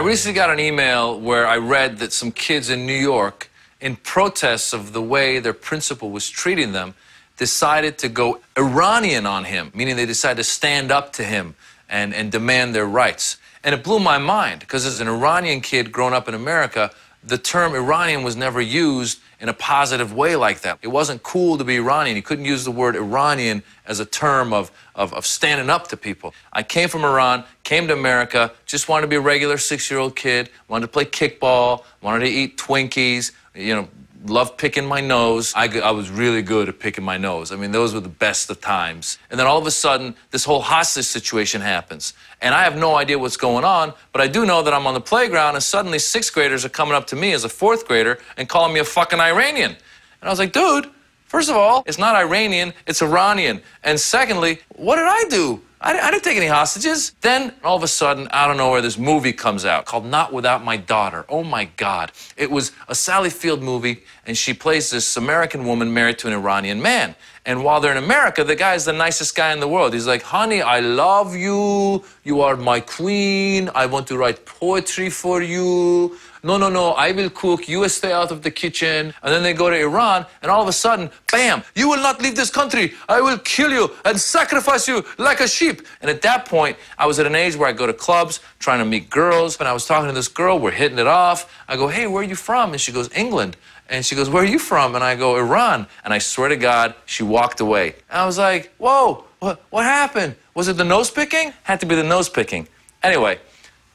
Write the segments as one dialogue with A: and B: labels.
A: recently got an email where I read that some kids in New York, in protests of the way their principal was treating them, decided to go Iranian on him, meaning they decided to stand up to him and demand their rights. And it blew my mind, because as an Iranian kid growing up in America, the term Iranian was never used in a positive way like that. It wasn't cool to be Iranian. You couldn't use the word Iranian as a term of standing up to people. I came from Iran, came to America, just wanted to be a regular 6-year-old kid, wanted to play kickball, wanted to eat Twinkies, you know, loved picking my nose. I was really good at picking my nose. I mean, those were the best of times. And then all of a sudden, this whole hostage situation happens. And I have no idea what's going on, but I do know that I'm on the playground and suddenly 6th graders are coming up to me as a 4th grader and calling me a fucking Iranian. And I was like, dude, first of all, it's not Iranian, it's Iranian. And secondly, what did I do? I didn't take any hostages. Then, all of a sudden, out of nowhere, this movie comes out called Not Without My Daughter. Oh, my God. It was a Sally Field movie, and she plays this American woman married to an Iranian man. And while they're in America, the guy's the nicest guy in the world. He's like, honey, I love you. You are my queen. I want to write poetry for you. No, no, no, I will cook. You stay out of the kitchen. And then they go to Iran, and all of a sudden, bam, you will not leave this country. I will kill you and sacrifice you like a sheep. And at that point, I was at an age where I go to clubs, trying to meet girls. And I was talking to this girl. We're hitting it off. I go, hey, where are you from? And she goes, England. And she goes, where are you from? And I go, Iran. And I swear to God, she walked away. And I was like, whoa, what happened? Was it the nose picking? Had to be the nose picking. Anyway,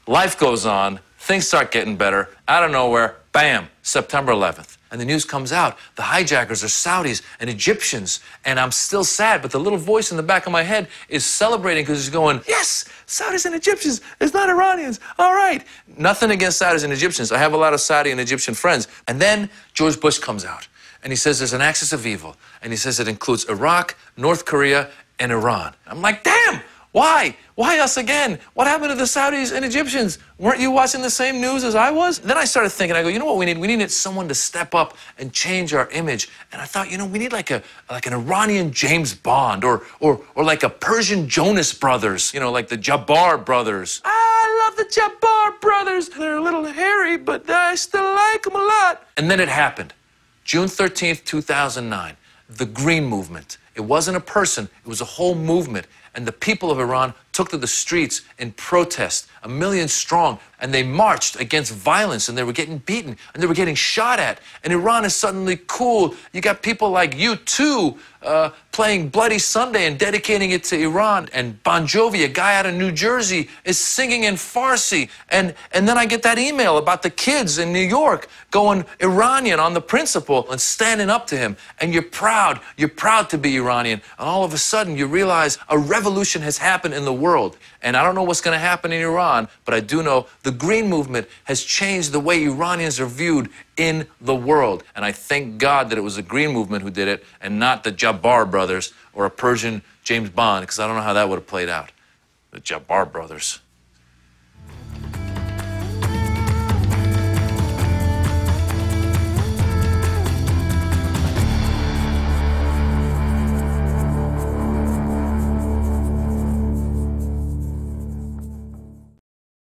A: life goes on. Things start getting better. Out of nowhere, bam, September 11th. And the news comes out. The hijackers are Saudis and Egyptians. And I'm still sad, but the little voice in the back of my head is celebrating because it's going, yes, Saudis and Egyptians. It's not Iranians. All right. Nothing against Saudis and Egyptians. I have a lot of Saudi and Egyptian friends. And then George Bush comes out. And he says there's an axis of evil. And he says it includes Iraq, North Korea, and Iran. I'm like, damn. Why? Why us again? What happened to the Saudis and Egyptians? Weren't you watching the same news as I was? Then I started thinking, I go, you know what we need? We need someone to step up and change our image. And I thought, you know, we need like an Iranian James Bond or like a Persian Jonas Brothers, you know, like the Jabbar brothers. I love the Jabbar brothers. They're a little hairy, but I still like them a lot. And then it happened. June 13th, 2009, the Green Movement. It wasn't a person, it was a whole movement. And the people of Iran took to the streets in protest, 1 million strong, and they marched against violence, and they were getting beaten, and they were getting shot at. And Iran is suddenly cool. You got people like U2 playing Bloody Sunday and dedicating it to Iran. And Bon Jovi, a guy out of New Jersey, is singing in Farsi. And then I get that email about the kids in New York going Iranian on the principal and standing up to him. And you're proud to be Iranian. And all of a sudden you realize a revolution has happened in the world. And I don't know what's going to happen in Iran, but I do know the Green Movement has changed the way Iranians are viewed in the world. And I thank God that it was the Green Movement who did it and not the Jabbar brothers or a Persian James Bond, because I don't know how that would have played out. The Jabbar brothers.